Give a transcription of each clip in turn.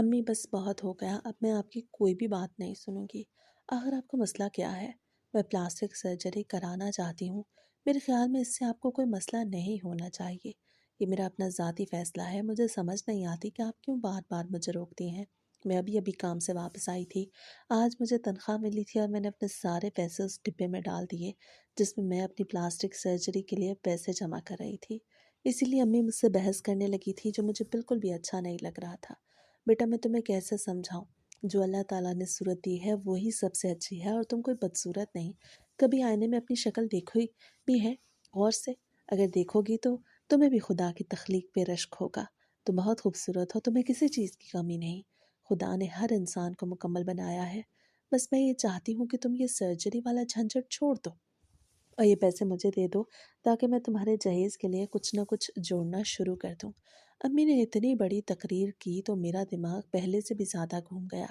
امی بس بہت ہو گیا، اب میں آپ کی کوئی بھی بات نہیں سنوں گی۔ آخر آپ کا مسئلہ کیا ہے؟ میں پلاسٹک سرجری کرانا چاہتی ہوں۔ میرے خیال میں اس سے آپ کو کوئی مسئلہ نہیں ہونا چاہیے۔ یہ میرا اپنا ذاتی فیصلہ ہے، مجھے سمجھ نہیں آتی کہ آپ کیوں بار بار مجھے روکتی ہیں۔ میں ابھی ابھی کام سے واپس آئی تھی، آج مجھے تنخواہ ملی تھی اور میں نے اپنے سارے پیسے اس ڈبے میں ڈال دیے جس میں اپنی پلاسٹک سرجری کے لیے پیسے جمع کر رہی تھی۔ اسی لیے امی مجھ سے بحث کرنے لگی تھی جو مجھے بالکل بھی اچھا نہیں لگ رہا تھا۔ بیٹا میں تمہیں کیسے سمجھاؤں؟ جو اللہ تعالیٰ نے صورت دی ہے وہی سب سے اچھی ہے، اور تم کوئی بدصورت نہیں۔ کبھی آئینے میں اپنی شکل دیکھو بھی ہے غور سے؟ اگر دیکھو گی تو تمہیں بھی خدا کی تخلیق پہ رشک ہوگا۔ تم بہت خوبصورت ہو، تمہیں کسی چیز کی کمی نہیں۔ خدا نے ہر انسان کو مکمل بنایا ہے۔ بس میں یہ چاہتی ہوں کہ تم یہ سرجری والا جھنجھٹ چھوڑ دو اور یہ پیسے مجھے دے دو تاکہ میں تمہارے جہیز کے لیے کچھ نہ کچھ جوڑنا شروع کر دوں۔ امی نے اتنی بڑی تقریر کی تو میرا دماغ پہلے سے بھی زیادہ گھوم گیا۔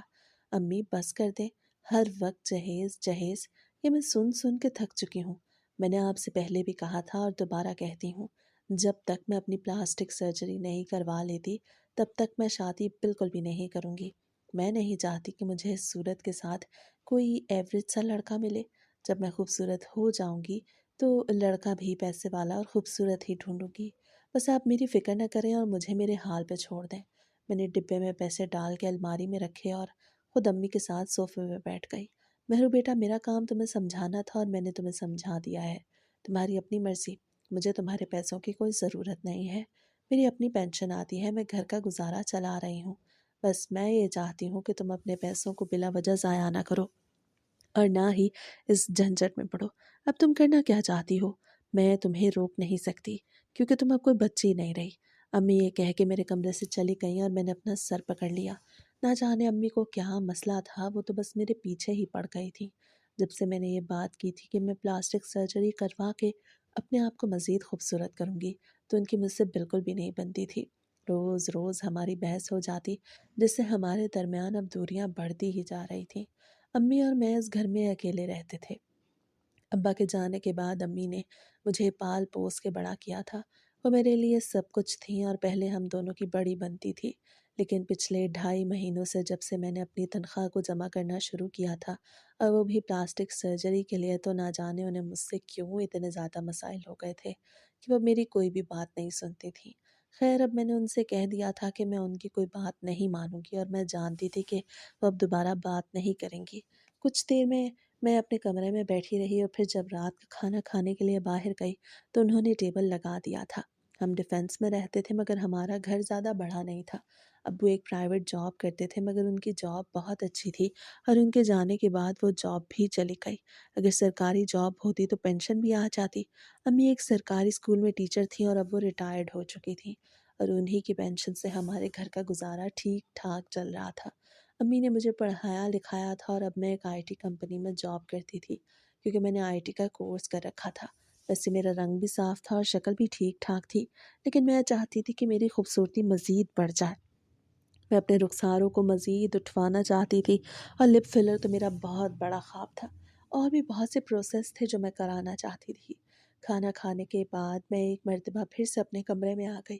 امی بس کر دیں، ہر وقت جہیز جہیز، یہ میں سن سن کے تھک چکی ہوں۔ میں نے آپ سے پہلے بھی کہا تھا اور دوبارہ کہتی ہوں، جب تک میں اپنی پلاسٹک سرجری نہیں کروا لیتی تب تک میں شادی بالکل بھی نہیں کروں گی۔ میں نہیں چاہتی کہ مجھے اس صورت کے ساتھ کوئی ایوریج سا لڑکا ملے۔ جب میں خوبصورت ہو جاؤں گی تو لڑکا بھی پیسے والا اور خوبصورت ہی ڈھونڈوں گی۔ بس آپ میری فکر نہ کریں اور مجھے میرے حال پہ چھوڑ دیں۔ میں نے ڈبے میں پیسے ڈال کے الماری میں رکھے اور خود امی کے ساتھ صوفے پہ بیٹھ گئی۔ مہرو بیٹا، میرا کام تمہیں سمجھانا تھا اور میں نے تمہیں سمجھا دیا ہے۔ تمہاری اپنی مرضی، مجھے تمہارے پیسوں کی کوئی ضرورت نہیں ہے۔ میری اپنی پینشن آتی ہے، میں گھر کا گزارا چلا رہی ہوں۔ بس میں یہ چاہتی ہوں کہ تم اپنے پیسوں کو بلا وجہ ضائع نہ کرو اور نہ ہی اس جھنجٹ میں پڑو۔ اب تم کرنا کیا چاہتی ہو؟ میں تمہیں روک نہیں سکتی کیونکہ تم اب کوئی بچی نہیں رہی۔ امی یہ کہہ کے میرے کمرے سے چلی گئیں اور میں نے اپنا سر پکڑ لیا۔ نہ جانے امی کو کیا مسئلہ تھا، وہ تو بس میرے پیچھے ہی پڑ گئی تھی۔ جب سے میں نے یہ بات کی تھی کہ میں پلاسٹک سرجری کروا کے اپنے آپ کو مزید خوبصورت کروں گی تو ان کی مجھ سے بالکل بھی نہیں بنتی تھی۔ روز روز ہماری بحث ہو جاتی جس سے ہمارے درمیان اب دوریاں بڑھتی ہی جا رہی تھیں۔ امی اور میں اس گھر میں اکیلے رہتے تھے۔ ابا کے جانے کے بعد امی نے مجھے پال پوس کے بڑا کیا تھا۔ وہ میرے لیے سب کچھ تھیں اور پہلے ہم دونوں کی بڑی بنتی تھی، لیکن پچھلے 2.5 مہینوں سے جب سے میں نے اپنی تنخواہ کو جمع کرنا شروع کیا تھا اور وہ بھی پلاسٹک سرجری کے لیے، تو نہ جانے انہیں مجھ سے کیوں اتنے زیادہ مسائل ہو گئے تھے کہ وہ میری کوئی بھی بات نہیں سنتی تھیں۔ خیر، اب میں نے ان سے کہہ دیا تھا کہ میں ان کی کوئی بات نہیں مانوں گی اور میں جانتی تھی کہ وہ اب دوبارہ بات نہیں کریں گی۔ کچھ دیر میں اپنے کمرے میں بیٹھی رہی اور پھر جب رات کا کھانا کھانے کے لیے باہر گئی تو انہوں نے ٹیبل لگا دیا تھا۔ ہم ڈیفینس میں رہتے تھے مگر ہمارا گھر زیادہ بڑا نہیں تھا۔ ابو ایک پرائیویٹ جاب کرتے تھے مگر ان کی جاب بہت اچھی تھی اور ان کے جانے کے بعد وہ جاب بھی چلی گئی۔ اگر سرکاری جاب ہوتی تو پینشن بھی آ جاتی۔ امی ایک سرکاری اسکول میں ٹیچر تھیں اور اب وہ ریٹائرڈ ہو چکی تھیں اور انہی کی پینشن سے ہمارے گھر کا گزارا ٹھیک ٹھاک چل رہا تھا۔ امی نے مجھے پڑھایا لکھایا تھا اور اب میں ایک آئی ٹی کمپنی میں جاب کرتی تھی کیونکہ میں نے آئی ٹی کا کورس کر رکھا تھا۔ ویسے میرا رنگ بھی صاف تھا اور شکل بھی ٹھیک ٹھاک تھی، لیکن میں چاہتی تھی کہ میری خوبصورتی مزید بڑھ جائے۔ میں اپنے رخساروں کو مزید اٹھوانا چاہتی تھی اور لپ فلر تو میرا بہت بڑا خواب تھا۔ اور بھی بہت سے پروسیس تھے جو میں کرانا چاہتی تھی۔ کھانا کھانے کے بعد میں ایک مرتبہ پھر سے اپنے کمرے میں آ گئی۔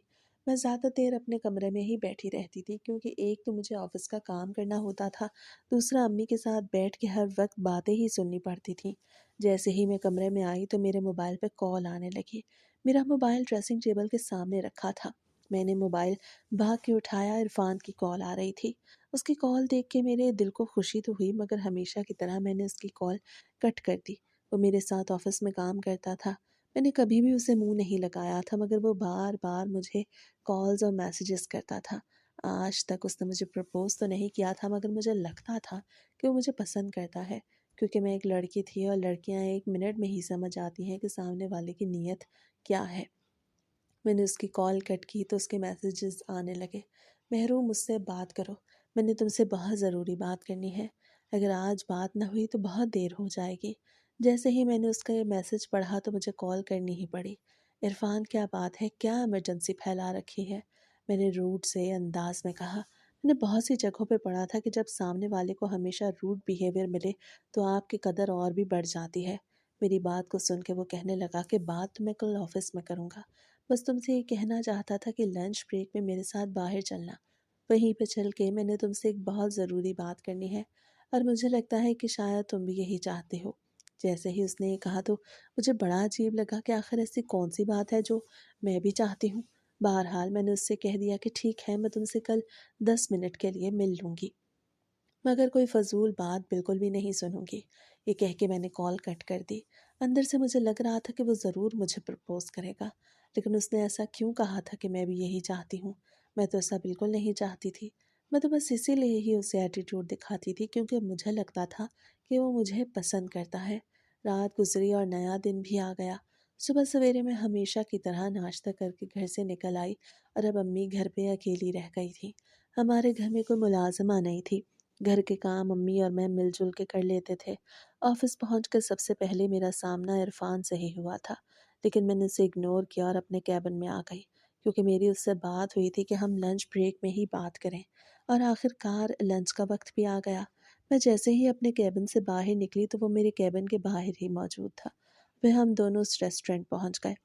میں زیادہ دیر اپنے کمرے میں ہی بیٹھی رہتی تھی کیونکہ ایک تو مجھے آفس کا کام کرنا ہوتا تھا، دوسرا امی کے ساتھ بیٹھ کے ہر وقت باتیں ہی سننی پڑتی تھیں۔ جیسے ہی میں کمرے میں آئی تو میرے موبائل پہ کال آنے لگی۔ میرا موبائل ڈریسنگ ٹیبل کے سامنے رکھا تھا۔ میں نے موبائل بھاگ کے اٹھایا، عرفان کی کال آ رہی تھی۔ اس کی کال دیکھ کے میرے دل کو خوشی تو ہوئی مگر ہمیشہ کی طرح میں نے اس کی کال کٹ کر دی۔ وہ میرے ساتھ آفس میں کام کرتا تھا۔ میں نے کبھی بھی اسے منہ نہیں لگایا تھا مگر وہ بار بار مجھے کالز اور میسیجز کرتا تھا۔ آج تک اس نے مجھے پرپوز تو نہیں کیا تھا مگر مجھے لگتا تھا کہ وہ مجھے پسند کرتا ہے کیونکہ میں ایک لڑکی تھی اور لڑکیاں 1 منٹ میں ہی سمجھ آتی ہیں کہ سامنے والے کی نیت کیا ہے۔ میں نے اس کی کال کٹ کی تو اس کے میسیجز آنے لگے۔ محروم، مجھ سے بات کرو، میں نے تم سے بہت ضروری بات کرنی ہے۔ اگر آج بات نہ ہوئی تو بہت دیر ہو جائے گی۔ جیسے ہی میں نے اس کا یہ میسیج پڑھا تو مجھے کال کرنی ہی پڑی۔ عرفان، کیا بات ہے؟ کیا ایمرجنسی پھیلا رکھی ہے؟ میں نے روڈ سے انداز میں کہا۔ میں نے بہت سی جگہوں پہ پڑھا تھا کہ جب سامنے والے کو ہمیشہ روڈ بیہیویئر ملے تو آپ کی قدر اور بھی بڑھ جاتی ہے۔ میری بات کو سن کے وہ کہنے لگا کہ بات تو میں کل آفس میں کروں گا، بس تم سے یہ کہنا چاہتا تھا کہ لنچ بریک میں میرے ساتھ باہر چلنا۔ वहीं पे चल के मैंने तुमसे एक बहुत ज़रूरी बात करनी है, और मुझे लगता है कि शायद तुम भी यही चाहते हो। जैसे ही उसने ये कहा तो मुझे बड़ा अजीब लगा कि आखिर ऐसी कौन सी बात है जो मैं भी चाहती हूँ। बहरहाल मैंने उससे कह दिया कि ठीक है, मैं तुमसे कल 10 मिनट के लिए मिल लूँगी, मगर कोई फ़ज़ूल बात बिल्कुल भी नहीं सुनूँगी। ये कह के मैंने कॉल कट कर दी। अंदर से मुझे लग रहा था कि वो ज़रूर मुझे प्रपोज़ करेगा, लेकिन उसने ऐसा क्यों कहा था कि मैं भी यही चाहती हूँ? मैं तो ऐसा बिल्कुल नहीं चाहती थी। मैं तो बस इसीलिए ही उसे एटीट्यूड दिखाती थी क्योंकि मुझे लगता था कि वो मुझे पसंद करता है। रात गुज़री और नया दिन भी आ गया। सुबह सवेरे मैं हमेशा की तरह नाश्ता करके घर से निकल आई, और अब अम्मी घर पे अकेली रह गई थी। हमारे घर में कोई मुलाज़िमा नहीं थी। घर के काम अम्मी और मैं मिलजुल के कर लेते थे। ऑफिस पहुंचकर सबसे पहले मेरा सामना इरफान से ही हुआ था, लेकिन मैंने उसे इग्नोर किया और अपने कैबिन में आ गई, क्योंकि मेरी उससे बात हुई थी कि हम लंच ब्रेक में ही बात करें। और आखिरकार लंच का वक्त भी आ गया। मैं जैसे ही अपने कैबिन से बाहर निकली तो वो मेरे कैबिन के बाहर ही मौजूद था। फिर हम दोनों उस रेस्टोरेंट पहुंच गए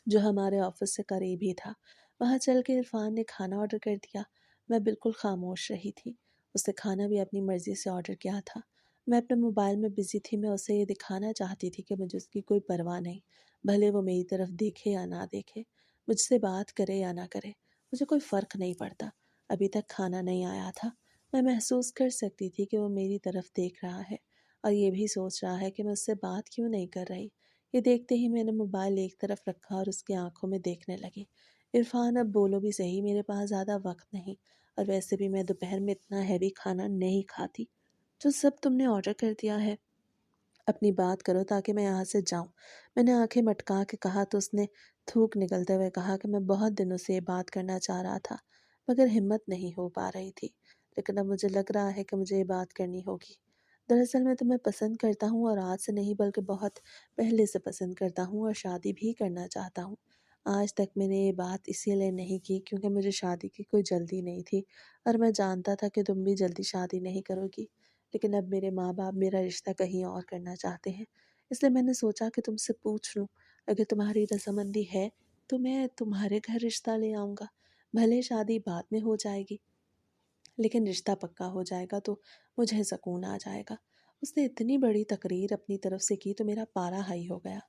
जो हमारे ऑफिस से करीब ही था। वहाँ चल के इरफान ने खाना ऑर्डर कर दिया। मैं बिल्कुल खामोश रही थी। उसने खाना भी अपनी मर्ज़ी से ऑर्डर किया था। मैं अपने मोबाइल में बिज़ी थी। मैं उसे ये दिखाना चाहती थी कि मुझे उसकी कोई परवाह नहीं। भले वो मेरी तरफ देखे या ना देखे, मुझसे बात करे या ना करे, मुझे कोई फ़र्क नहीं पड़ता। अभी तक खाना नहीं आया था। मैं महसूस कर सकती थी कि वो मेरी तरफ देख रहा है, और ये भी सोच रहा है कि मैं उससे बात क्यों नहीं कर रही। ये देखते ही मैंने मोबाइल एक तरफ रखा और उसकी आंखों में देखने लगी। इरफान, अब बोलो भी सही, मेरे पास ज़्यादा वक्त नहीं, और वैसे भी मैं दोपहर में इतना हैवी खाना नहीं खाती। जो सब तुमने ऑर्डर कर दिया है, अपनी बात करो ताकि मैं यहाँ से जाऊँ। मैंने आंखें मटका के कहा तो उसने थूक निकलते हुए कहा कि मैं बहुत दिनों से ये बात करना चाह रहा था, मगर हिम्मत नहीं हो पा रही थी। लेकिन अब मुझे लग रहा है कि मुझे ये बात करनी होगी। दरअसल मैं तुम्हें पसंद करता हूँ, और आज से नहीं बल्कि बहुत पहले से पसंद करता हूँ, और शादी भी करना चाहता हूँ। आज तक मैंने ये बात इसीलिए नहीं की क्योंकि मुझे शादी की कोई जल्दी नहीं थी, और मैं जानता था कि तुम भी जल्दी शादी नहीं करोगी। लेकिन अब मेरे माँ-बाप मेरा रिश्ता कहीं और करना चाहते हैं। इसलिए मैंने सोचा कि तुमसे पूछ लूँ, अगर तुम्हारी रज़ामंदी है, तो मैं तुम्हारे घर रिश्ता ले आऊँगा। भले शादी बाद में हो जाएगी, लेकिन रिश्ता पक्का हो जाएगा तो मुझे सुकून आ जाएगा। उसने इतनी बड़ी तकरीर अपनी तरफ से की तो मेरा पारा हाई हो गया।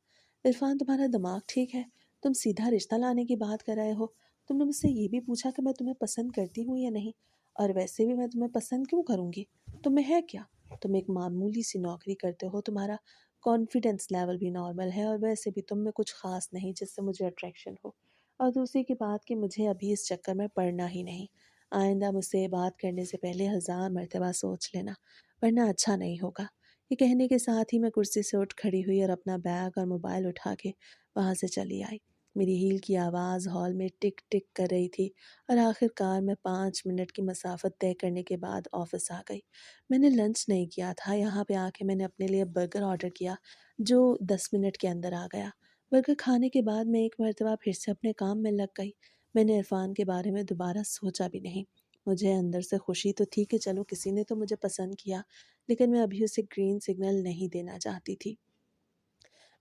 इरफान, तुम्हारा दिमाग ठीक है? तुम सीधा रिश्ता लाने की बात कर रहे हो। तुमने मुझसे ये भी पूछा कि मैं तुम्हें पसंद करती हूँ या नहीं, और वैसे भी मैं तुम्हें पसंद क्यों करूँगी? तुम्हें है क्या? तुम एक मामूली सी नौकरी करते हो, तुम्हारा कॉन्फिडेंस लेवल भी नॉर्मल है, और वैसे भी तुम में कुछ खास नहीं जिससे मुझे अट्रैक्शन हो। और दूसरी की बात कि मुझे अभी इस चक्कर में पड़ना ही नहीं। आइंदा मुझसे बात करने से पहले 1000 मर्तबा सोच लेना, वरना अच्छा नहीं होगा। ये कहने के साथ ही मैं कुर्सी से उठ खड़ी हुई और अपना बैग और मोबाइल उठा के वहाँ से चली आई। मेरी हील की आवाज़ हॉल में टिक टिक कर रही थी, और आखिरकार मैं 5 मिनट की मसाफत तय करने के बाद ऑफिस आ गई। मैंने लंच नहीं किया था। यहाँ पे आके मैंने अपने लिए बर्गर ऑर्डर किया, जो 10 मिनट के अंदर आ गया। बर्गर खाने के बाद मैं एक मर्तबा फिर से अपने काम में लग गई। मैंने इरफान के बारे में दोबारा सोचा भी नहीं। मुझे अंदर से खुशी तो थी कि चलो किसी ने तो मुझे पसंद किया, लेकिन मैं अभी उसे ग्रीन सिग्नल नहीं देना चाहती थी।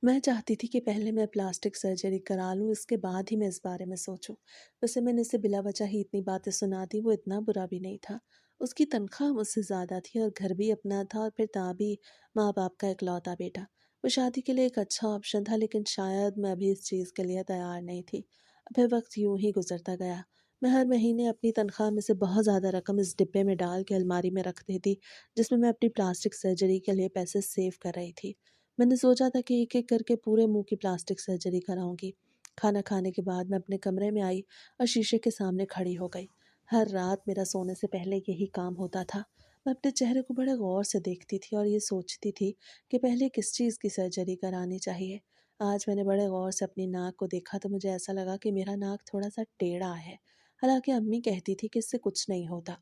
मैं चाहती थी कि पहले मैं प्लास्टिक सर्जरी करा लूँ, इसके बाद ही मैं इस बारे में सोचूँ। वैसे मैंने उसे बिला वजह ही इतनी बातें सुना दी, वो इतना बुरा भी नहीं था। उसकी तनख्वाह मुझसे ज़्यादा थी और घर भी अपना था, और फिर था भी माँ-बाप का इकलौता बेटा। वो शादी के लिए एक अच्छा ऑप्शन था, लेकिन शायद मैं अभी इस चीज़ के लिए तैयार नहीं थी। फिर वक़्त यूँ ही गुज़रता गया। मैं हर महीने अपनी तनख्वाह में से बहुत ज़्यादा रकम इस डिब्बे में डाल के अलमारी में रख देती, जिसमें मैं अपनी प्लास्टिक सर्जरी के लिए पैसे सेव कर रही थी। मैंने सोचा था कि एक-एक करके पूरे मुँह की प्लास्टिक सर्जरी कराऊँगी। खाना खाने के बाद मैं अपने कमरे में आई और शीशे के सामने खड़ी हो गई। हर रात मेरा सोने से पहले यही काम होता था। मैं अपने चेहरे को बड़े गौर से देखती थी और ये सोचती थी कि पहले किस चीज़ की सर्जरी करानी चाहिए। आज मैंने बड़े गौर से अपनी नाक को देखा तो मुझे ऐसा लगा कि मेरा नाक थोड़ा-सा टेढ़ा है। हालाँकि अम्मी कहती थी कि इससे कुछ नहीं होता।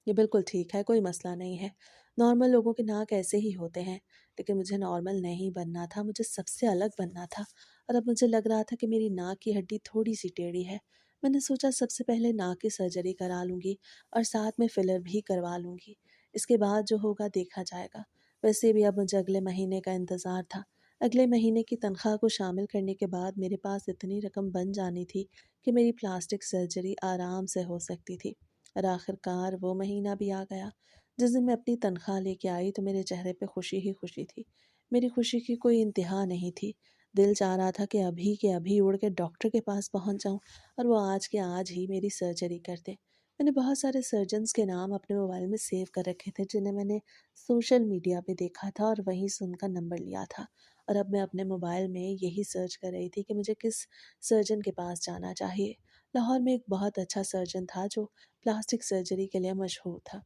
ये बिल्कुल ठीक है, कोई मसला नहीं है। नॉर्मल लोगों के नाक ऐसे ही होते हैं, लेकिन मुझे नॉर्मल नहीं बनना था, मुझे सबसे अलग बनना था, और अब मुझे लग रहा था कि मेरी नाक की हड्डी थोड़ी-सी टेढ़ी है। मैंने सोचा सबसे पहले नाक की सर्जरी करा लूँगी और साथ में फिलर भी करवा लूँगी। इसके बाद जो होगा देखा जाएगा। वैसे भी अब मुझे अगले महीने का इंतज़ार था। अगले महीने की तनख्वाह को शामिल करने के बाद मेरे पास इतनी रकम बन जानी थी कि मेरी प्लास्टिक सर्जरी आराम से हो सकती थी। اور آخر کار وہ مہینہ بھی آ گیا جس دن میں اپنی تنخواہ لے کے آئی تو میرے چہرے پہ خوشی ہی خوشی تھی۔ میری خوشی کی کوئی انتہا نہیں تھی۔ دل چاہ رہا تھا کہ ابھی کے ابھی اڑ کے ڈاکٹر کے پاس پہنچ جاؤں اور وہ آج کے آج ہی میری سرجری کر دے۔ میں نے بہت سارے سرجنز کے نام اپنے موبائل میں سیو کر رکھے تھے جنہیں میں نے سوشل میڈیا پہ دیکھا تھا اور وہیں سے ان کا نمبر لیا تھا، اور اب میں اپنے موبائل میں یہی سرچ کر رہی تھی کہ مجھے کس سرجن کے پاس جانا چاہیے۔ لاہور میں ایک بہت اچھا سرجن تھا جو پلاسٹک سرجری کے لیے مشہور تھا۔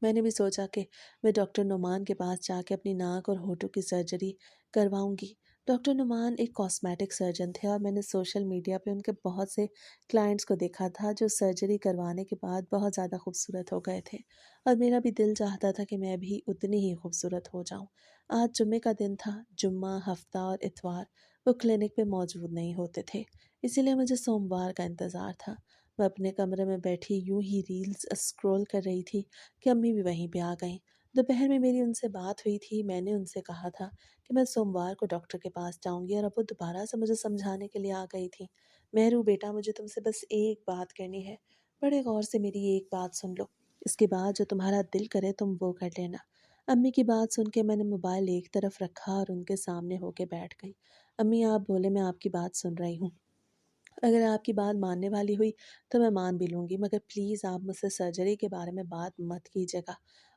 میں نے بھی سوچا کہ میں ڈاکٹر نعمان کے پاس جا کے اپنی ناک اور ہونٹوں کی سرجری کرواؤں گی۔ ڈاکٹر نعمان ایک کاسمیٹک سرجن تھے اور میں نے سوشل میڈیا پہ ان کے بہت سے کلائنٹس کو دیکھا تھا جو سرجری کروانے کے بعد بہت زیادہ خوبصورت ہو گئے تھے، اور میرا بھی دل چاہتا تھا کہ میں بھی اتنی ہی خوبصورت ہو جاؤں۔ آج جمعے کا دن تھا۔ جمعہ، ہفتہ اور اتوار وہ کلینک پہ موجود نہیں ہوتے تھے، اسی لیے مجھے سوموار کا انتظار تھا۔ میں اپنے کمرے میں بیٹھی یوں ہی ریلز اسکرول کر رہی تھی کہ امی بھی وہیں پہ آ گئیں۔ دوپہر میں میری ان سے بات ہوئی تھی۔ میں نے ان سے کہا تھا کہ میں سوموار کو ڈاکٹر کے پاس جاؤں گی، اور اب وہ دوبارہ سے مجھے سمجھانے کے لیے آ گئی تھیں۔ مہرو بیٹا، مجھے تم سے بس ایک بات کرنی ہے، بڑے غور سے میری ایک بات سن لو، اس کے بعد جو تمہارا دل کرے تم وہ کر لینا۔ امی کی بات سن کے میں نے موبائل ایک طرف رکھا اور ان کے سامنے ہو کے بیٹھ گئی۔ امی آپ بولے، میں آپ کی بات سن رہی ہوں۔ اگر آپ کی بات ماننے والی ہوئی تو میں مان بھی لوں گی، مگر پلیز آپ مجھ سے سرجری کے بارے میں بات مت کیجیے گا،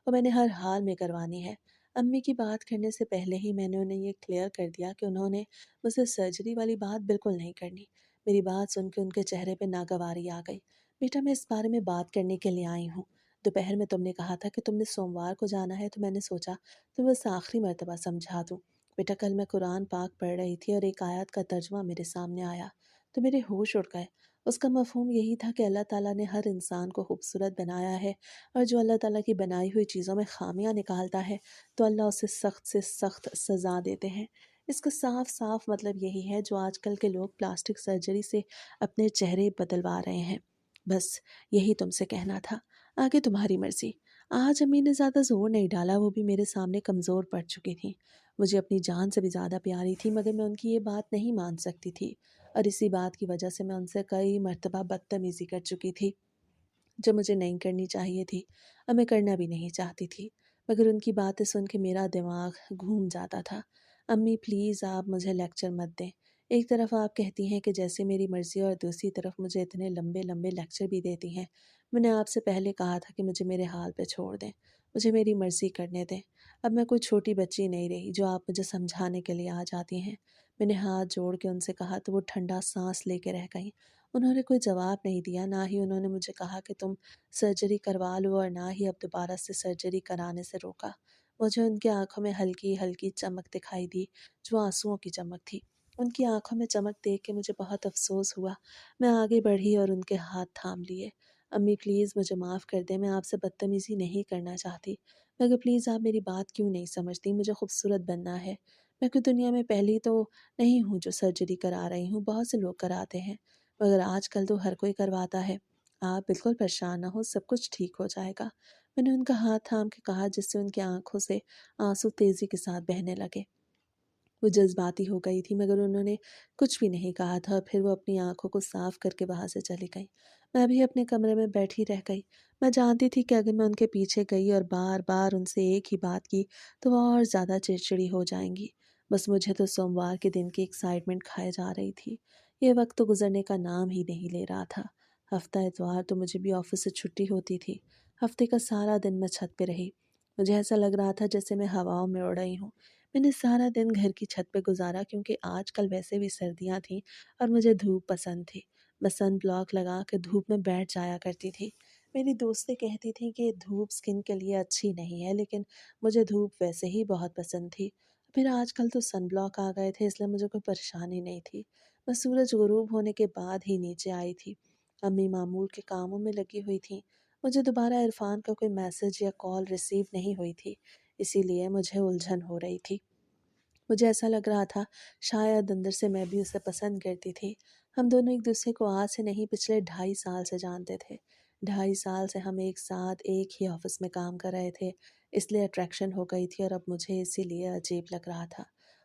اور میں نے ہر حال میں کروانی ہے۔ امی کی بات کرنے سے پہلے ہی میں نے انہیں یہ کلیئر کر دیا کہ انہوں نے مجھ سے سرجری والی بات بالکل نہیں کرنی۔ میری بات سن کے ان کے چہرے پہ ناگواری آ گئی۔ بیٹا، میں اس بارے میں بات کرنے کے لیے آئی ہوں۔ دوپہر میں تم نے کہا تھا کہ تم نے سوموار کو جانا ہے، تو میں نے سوچا تمہیں بس آخری مرتبہ سمجھا دوں۔ بیٹا، کل میں قرآن پاک پڑھ رہی تھی اور ایک آیت کا ترجمہ میرے سامنے آیا تو میرے ہوش اڑ گئے۔ اس کا مفہوم یہی تھا کہ اللہ تعالیٰ نے ہر انسان کو خوبصورت بنایا ہے، اور جو اللہ تعالیٰ کی بنائی ہوئی چیزوں میں خامیاں نکالتا ہے تو اللہ اسے سخت سے سخت سزا دیتے ہیں۔ اس کا صاف صاف مطلب یہی ہے جو آج کل کے لوگ پلاسٹک سرجری سے اپنے چہرے بدلوا رہے ہیں۔ بس یہی تم سے کہنا تھا، آگے تمہاری مرضی۔ آج امی نے زیادہ زور نہیں ڈالا، وہ بھی میرے سامنے کمزور پڑ چکی تھیں، مجھے اپنی جان سے بھی زیادہ پیاری تھی، مگر میں ان کی یہ بات نہیں مان سکتی تھی، اور اسی بات کی وجہ سے میں ان سے کئی مرتبہ بدتمیزی کر چکی تھی جو مجھے نہیں کرنی چاہیے تھی، اور میں کرنا بھی نہیں چاہتی تھی، مگر ان کی باتیں سن کے میرا دماغ گھوم جاتا تھا۔ امی پلیز آپ مجھے لیکچر مت دیں۔ ایک طرف آپ کہتی ہیں کہ جیسے میری مرضی، اور دوسری طرف مجھے اتنے لمبے لمبے لیکچر بھی دیتی ہیں۔ میں نے آپ سے پہلے کہا تھا کہ مجھے میرے حال پہ چھوڑ دیں، مجھے میری مرضی کرنے دیں۔ اب میں کوئی چھوٹی بچی نہیں رہی جو آپ مجھے سمجھانے کے لیے آ جاتی ہیں۔ میں نے ہاتھ جوڑ کے ان سے کہا تو وہ ٹھنڈا سانس لے کے رہ گئیں۔ انہوں نے کوئی جواب نہیں دیا، نہ ہی انہوں نے مجھے کہا کہ تم سرجری کروا لو، اور نہ ہی اب دوبارہ سے سرجری کرانے سے روکا۔ مجھے ان کی آنکھوں میں ہلکی ہلکی چمک دکھائی دی جو آنسوؤں کی چمک تھی۔ ان کی آنکھوں میں چمک دیکھ کے مجھے بہت افسوس ہوا۔ میں آگے بڑھی اور ان کے ہاتھ تھام لیے۔ امی پلیز مجھے معاف کر دیں، میں آپ سے بدتمیزی نہیں کرنا چاہتی، مگر پلیز آپ میری بات کیوں نہیں سمجھتی؟ مجھے خوبصورت بننا ہے۔ میں کوئی دنیا میں پہلی تو نہیں ہوں جو سرجری کرا رہی ہوں، بہت سے لوگ کراتے ہیں، مگر آج کل تو ہر کوئی کرواتا ہے۔ آپ بالکل پریشان نہ ہو، سب کچھ ٹھیک ہو جائے گا۔ میں نے ان کا ہاتھ تھام کے کہا جس سے ان کی آنکھوں سے آنسو تیزی کے ساتھ بہنے لگے۔ وہ جذباتی ہو گئی تھی، مگر انہوں نے کچھ بھی نہیں کہا تھا، اور پھر وہ اپنی آنکھوں کو صاف کر کے وہاں سے چلی گئی۔ میں بھی اپنے کمرے میں بیٹھی رہ گئی۔ میں جانتی تھی کہ اگر میں ان کے پیچھے گئی اور بار بار ان سے ایک ہی بات کی تو وہ اور زیادہ چڑچڑی ہو جائیں گی۔ بس مجھے تو سوموار کے دن کی ایکسائٹمنٹ کھائے جا رہی تھی۔ یہ وقت تو گزرنے کا نام ہی نہیں لے رہا تھا۔ ہفتہ اتوار تو مجھے بھی آفس سے چھٹی ہوتی تھی۔ ہفتے کا سارا دن میں چھت پہ رہی۔ مجھے ایسا لگ رہا تھا جیسے میں ہواؤں میں اڑ رہی ہوں۔ میں نے سارا دن گھر کی چھت پہ گزارا کیونکہ آج کل ویسے بھی سردیاں تھیں اور مجھے دھوپ پسند تھی۔ میں سن بلاک لگا کے دھوپ میں بیٹھ جایا کرتی تھی۔ میری دوستیں کہتی تھیں کہ دھوپ سکن کے لیے اچھی نہیں ہے، لیکن مجھے دھوپ ویسے ہی بہت پسند تھی۔ پھر آج کل تو سن بلاک آ گئے تھے، اس لیے مجھے کوئی پریشانی نہیں تھی۔ میں سورج غروب ہونے کے بعد ہی نیچے آئی تھی۔ امی معمول کے کاموں میں لگی ہوئی تھیں۔ مجھے دوبارہ عرفان کا کوئی میسج یا کال ریسیو نہیں ہوئی تھی، اسی لیے مجھے الجھن ہو رہی تھی۔ مجھے ایسا لگ رہا تھا شاید اندر سے میں بھی اسے پسند کرتی تھی۔ ہم دونوں ایک دوسرے کو آج سے نہیں پچھلے 2.5 سال سے جانتے تھے۔ 2.5 سال سے ہم ایک ساتھ ایک ہی آفس میں کام کر رہے تھے، اس لیے اٹریکشن ہو گئی تھی، اور اب مجھے اسی لیے عجیب لگ رہا تھا۔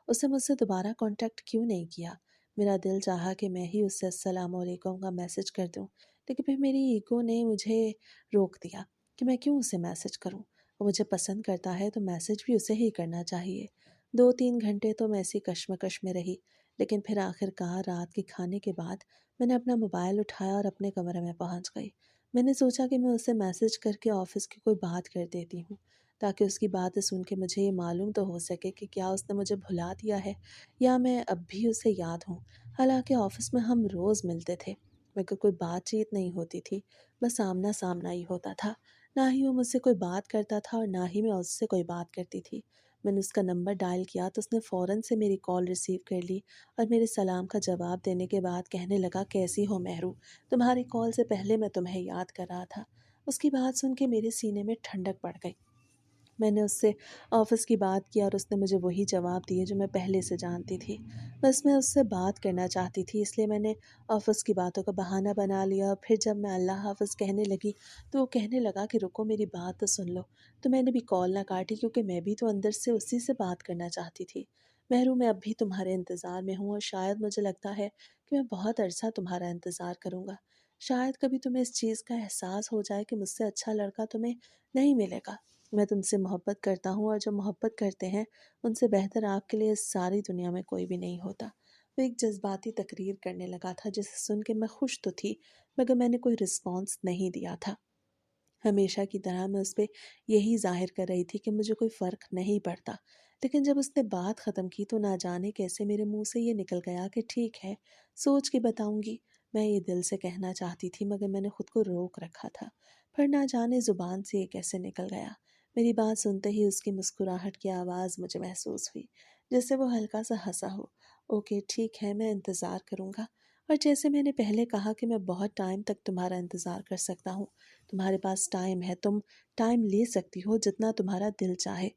اس نے مجھ سے دوبارہ کانٹیکٹ کیوں نہیں کیا؟ میرا دل چاہا کہ میں ہی اس سے السلام علیکم کا میسج کر دوں، लेकिन फिर मेरी ईगो ने मुझे रोक दिया कि मैं क्यों उसे मैसेज करूं। वो मुझे पसंद करता है तो मैसेज भी उसे ही करना चाहिए। 2-3 घंटे तो मैं ऐसी कश्मकश में रही, लेकिन फिर आखिरकार रात के खाने के बाद मैंने अपना मोबाइल उठाया और अपने कमरे में पहुंच गई। मैंने सोचा कि मैं उसे मैसेज करके ऑफिस की कोई बात कर देती हूँ, ताकि उसकी बातें सुन के मुझे ये मालूम तो हो सके कि क्या उसने मुझे भुला दिया है या मैं अब भी उसे याद हूँ। हालांकि ऑफिस में हम रोज़ मिलते थे, मगर कोई बातचीत नहीं होती थी, बस आमना सामना ही होता था। ना ही वो मुझसे कोई बात करता था और ना ही मैं उससे कोई बात करती थी। मैंने उसका नंबर डायल किया तो उसने फ़ौरन से मेरी कॉल रिसीव कर ली और मेरे सलाम का जवाब देने के बाद कहने लगा, कैसी हो मेहरू, तुम्हारी कॉल से पहले मैं तुम्हें याद कर रहा था। उसकी बात सुन के मेरे सीने में ठंडक पड़ गई। मैंने उससे ऑफ़िस की बात की और उसने मुझे वही जवाब दिए जो मैं पहले से जानती थी। बस मैं उससे बात करना चाहती थी, इसलिए मैंने ऑफ़िस की बातों का बहाना बना लिया। और फिर जब मैं अल्लाह हाफ़िज़ कहने लगी तो वो कहने लगा कि रुको, मेरी बात तो सुन लो। तो मैंने भी कॉल ना काटी, क्योंकि मैं भी तो अंदर से उसी से बात करना चाहती थी। मेहरू, मैं अब भी तुम्हारे इंतज़ार में हूँ और शायद मुझे लगता है कि मैं बहुत अरसा तुम्हारा इंतज़ार करूँगा। शायद कभी तुम्हें इस चीज़ का एहसास हो जाए कि मुझसे अच्छा लड़का तुम्हें नहीं मिलेगा। मैं तुमसे मोहब्बत करता हूँ और जो मोहब्बत करते हैं उनसे बेहतर आपके लिए इस सारी दुनिया में कोई भी नहीं होता। वो एक जज्बाती तकरीर करने लगा था, जिसे सुन के मैं खुश तो थी, मगर मैंने कोई रिस्पॉन्स नहीं दिया था। हमेशा की तरह मैं उस पे यही ज़ाहिर कर रही थी कि मुझे कोई फ़र्क नहीं पड़ता। लेकिन जब उसने बात ख़त्म की तो ना जाने कैसे मेरे मुँह से ये निकल गया कि ठीक है, सोच के बताऊँगी। मैं ये दिल से कहना चाहती थी, मगर मैंने खुद को रोक रखा था। पर ना जाने ज़ुबान से ये कैसे निकल गया। मेरी बात सुनते ही उसकी मुस्कुराहट की आवाज़ मुझे महसूस हुई, जैसे वो हल्का सा हँसा हो। ओके, ठीक है, मैं इंतज़ार करूँगा। और जैसे मैंने पहले कहा कि मैं बहुत टाइम तक तुम्हारा इंतज़ार कर सकता हूँ। तुम्हारे पास टाइम है, तुम टाइम ले सकती हो जितना तुम्हारा दिल चाहे।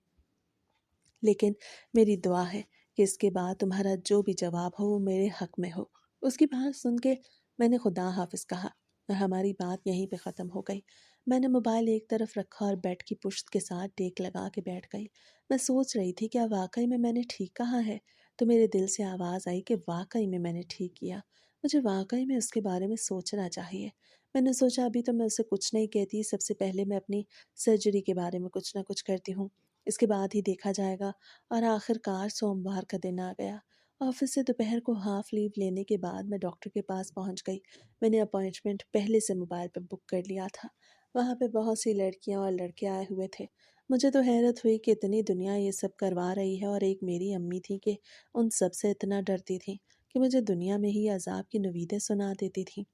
लेकिन मेरी दुआ है कि इसके बाद तुम्हारा जो भी जवाब हो वो मेरे हक में हो। उसकी बात सुन के मैंने खुदा हाफिज़ कहा और हमारी बात यहीं पे ख़त्म हो गई। मैंने मोबाइल एक तरफ रखा और बेड की पुश्त के साथ टेक लगा के बैठ गई। मैं सोच रही थी, क्या वाकई में मैंने ठीक कहा है? तो मेरे दिल से आवाज़ आई कि वाकई में मैंने ठीक किया। मुझे वाकई में उसके बारे में सोचना चाहिए। मैंने सोचा अभी तो मैं उसे कुछ नहीं कहती, सबसे पहले मैं अपनी सर्जरी के बारे में कुछ ना कुछ करती हूँ। इसके बाद ही देखा जाएगा। और आखिरकार सोमवार का दिन आ गया। ऑफिस से दोपहर को हाफ लीव लेने के बाद मैं डॉक्टर के पास पहुंच गई। मैंने अपॉइंटमेंट पहले से मोबाइल पर बुक कर लिया था। वहाँ पे बहुत सी लड़कियां और लड़के आए हुए थे। मुझे तो हैरत हुई कि इतनी दुनिया ये सब करवा रही है, और एक मेरी अम्मी थी कि उन सब से इतना डरती थी कि मुझे दुनिया में ही अजाब की नुवीदें सुना देती थी,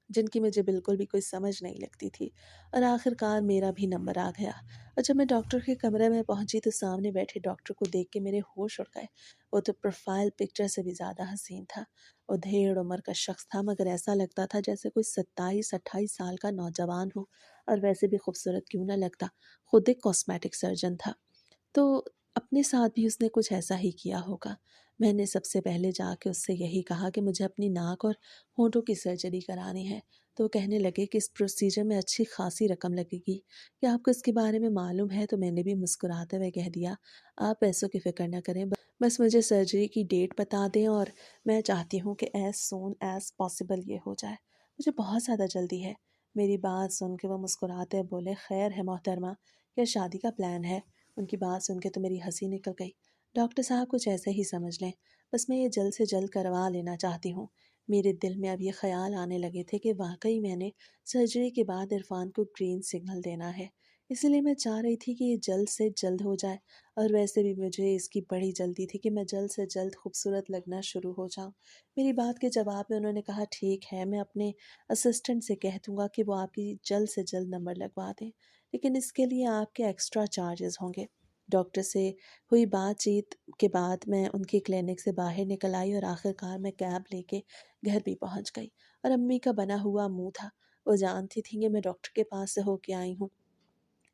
जिनकी मुझे बिल्कुल भी कोई समझ नहीं लगती थी। और आखिरकार मेरा भी नंबर आ गया। और जब मैं डॉक्टर के कमरे में पहुंची तो सामने बैठे डॉक्टर को देख के मेरे होश उड़ गए। वो तो प्रोफाइल पिक्चर से भी ज़्यादा हसीन था। वो धेड़ उम्र का शख्स था, मगर ऐसा लगता था जैसे कोई 27-28 साल का नौजवान हो। और वैसे भी खूबसूरत क्यों ना लगता, खुद एक कॉस्मेटिक सर्जन था। तो अपने साथ भी उसने कुछ ऐसा ही किया होगा। मैंने सबसे पहले जाके उससे यही कहा कि मुझे अपनी नाक और होठों की सर्जरी करानी है। तो वो कहने लगे कि इस प्रोसीजर में अच्छी खासी रकम लगेगी, क्या आपको इसके बारे में मालूम है? तो मैंने भी मुस्कुराते हुए कह दिया, आप पैसों की फ़िक्र न करें, बस मुझे सर्जरी की डेट बता दें और मैं चाहती हूँ कि एज़ सून एज़ पॉसिबल ये हो जाए। मुझे बहुत ज़्यादा जल्दी है। मेरी बात सुन के वो मुस्कुराते हुए बोले, खैर है मोहतरमा, क्या शादी का प्लान है? उनकी बात सुन के तो मेरी हंसी निकल गई। डॉक्टर साहब कुछ ऐसे ही समझ लें, बस मैं ये जल्द से जल्द करवा लेना चाहती हूँ। मेरे दिल में अब ये ख्याल आने लगे थे कि वाकई मैंने सर्जरी के बाद इरफान को ग्रीन सिग्नल देना है। इसलिए मैं चाह रही थी कि ये जल्द से जल्द हो जाए। और वैसे भी मुझे इसकी बड़ी जल्दी थी कि मैं जल्द से जल्द खूबसूरत लगना शुरू हो जाऊँ। मेरी बात के जवाब में उन्होंने कहा, ठीक है, मैं अपने असिस्टेंट से कह दूँगा कि वो आपकी जल्द से जल्द नंबर लगवा दें, लेकिन इसके लिए आपके एक्स्ट्रा चार्जेस होंगे। डॉक्टर से हुई बातचीत के बाद मैं उनकी क्लिनिक से बाहर निकल आई और आखिरकार मैं कैब लेके घर भी पहुंच गई। और अम्मी का बना हुआ मुंह था। वो जानती थी कि मैं डॉक्टर के पास से होके आई हूँ,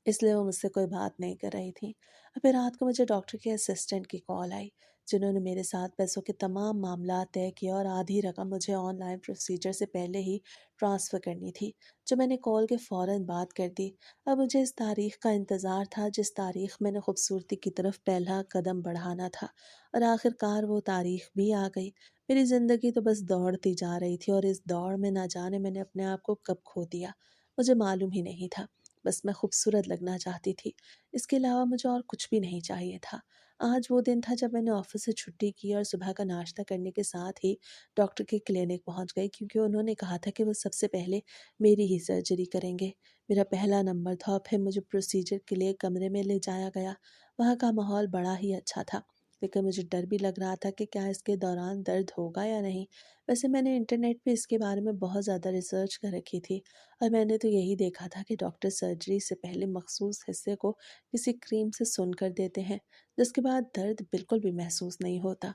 इसलिए वो मुझसे कोई बात नहीं कर रही थी। और फिर रात को मुझे डॉक्टर के असिस्टेंट की कॉल आई, जिन्होंने मेरे साथ पैसों के तमाम मामला तय किए और आधी रकम मुझे ऑनलाइन प्रोसीजर से पहले ही ट्रांसफ़र करनी थी, जो मैंने कॉल के फ़ौरन बाद कर दी। अब मुझे इस तारीख़ का इंतज़ार था जिस तारीख़ मैंने खूबसूरती की तरफ पहला कदम बढ़ाना था। और आखिरकार वो तारीख़ भी आ गई। मेरी ज़िंदगी तो बस दौड़ती जा रही थी और इस दौड़ में ना जाने मैंने अपने आप को कब खो दिया, मुझे मालूम ही नहीं था। बस मैं खूबसूरत लगना चाहती थी, इसके अलावा मुझे और कुछ भी नहीं चाहिए था। आज वो दिन था जब मैंने ऑफ़िस से छुट्टी की और सुबह का नाश्ता करने के साथ ही डॉक्टर के क्लिनिक पहुँच गई, क्योंकि उन्होंने कहा था कि वो सबसे पहले मेरी ही सर्जरी करेंगे। मेरा पहला नंबर था और फिर मुझे प्रोसीजर के लिए कमरे में ले जाया गया। वहाँ का माहौल बड़ा ही अच्छा था, लेकिन मुझे डर भी लग रहा था कि क्या इसके दौरान दर्द होगा या नहीं। वैसे मैंने इंटरनेट पे इसके बारे में बहुत ज़्यादा रिसर्च कर रखी थी और मैंने तो यही देखा था कि डॉक्टर सर्जरी से पहले मखसूस हिस्से को किसी क्रीम से सुन कर देते हैं, जिसके बाद दर्द बिल्कुल भी महसूस नहीं होता।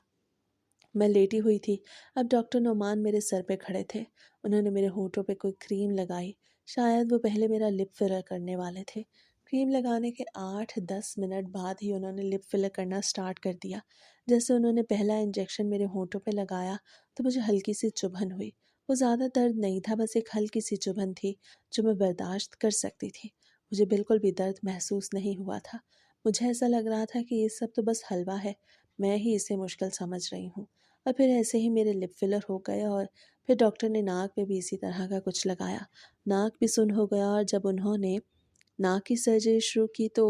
मैं लेटी हुई थी। अब डॉक्टर नोमान मेरे सर पे खड़े थे। उन्होंने मेरे होठों पे कोई क्रीम लगाई। शायद वो पहले मेरा लिप फिलर करने वाले थे। क्रीम लगाने के 8-10 मिनट बाद ही उन्होंने लिप फिलर करना स्टार्ट कर दिया। जैसे उन्होंने पहला इंजेक्शन मेरे होठों पे लगाया तो मुझे हल्की सी चुभन हुई। वो ज़्यादा दर्द नहीं था, बस एक हल्की सी चुभन थी जो मैं बर्दाश्त कर सकती थी। मुझे बिल्कुल भी दर्द महसूस नहीं हुआ था। मुझे ऐसा लग रहा था कि ये सब तो बस हलवा है, मैं ही इसे मुश्किल समझ रही हूँ। और फिर ऐसे ही मेरे लिप फिलर हो गए और फिर डॉक्टर ने नाक पे भी इसी तरह का कुछ लगाया। नाक भी सुन्न हो गया और जब उन्होंने नाक की सर्जरी शुरू की तो